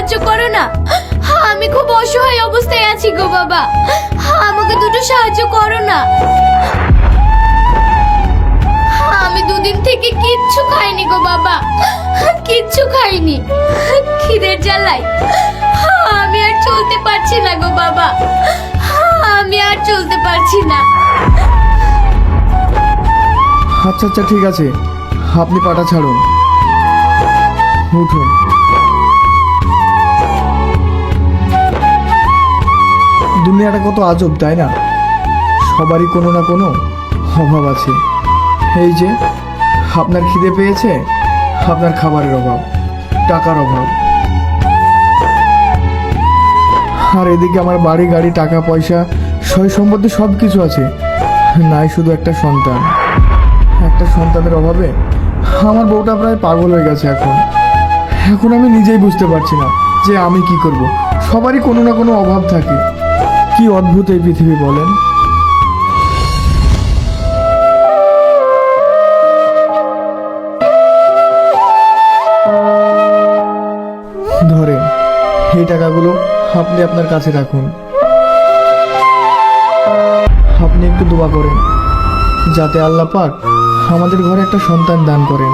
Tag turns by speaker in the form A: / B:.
A: সাহায্য করো না। আমি খুব অসহায় অবস্থায় আছি গো বাবা, আমাকে দুটো সাহায্য করো না। আমি দুদিন থেকে কিচ্ছু খাইনি গো বাবা, কিচ্ছু খাইনি। খিদের জ্বালায় আমি আর চলতে পারছি না গো বাবা, আমি আর চলতে পারছি না।
B: আচ্ছা আচ্ছা ঠিক আছে, আপনি পাটা ছাড়ুন, উঠুন। দুনিয়াটা কত আজব তাই না? সবারই কোনো না কোনো অভাব আছে। এই যে আপনার খিদে পেয়েছে, আপনার খাবারের অভাব, টাকার অভাব, আর এদিকে আমার বাড়ি গাড়ি টাকা পয়সা সয় সম্পত্তি সব কিছু আছে, নাই শুধু একটা সন্তান। একটা সন্তানের অভাবে আমার বউটা প্রায় পাগল হয়ে গেছে। এখন আমি নিজেই বুঝতে পারছি না যে আমি কি করব। সবারই কোনো না কোনো অভাব থাকে। কি অদ্ভুত এই পৃথিবী বলেন। ধরেন এই টাকাগুলো, আপনি আপনার কাছে রাখুন। আপনি একটু দোয়া করেন যাতে আল্লাহ পাক আমাদের ঘরে একটা সন্তান দান করেন।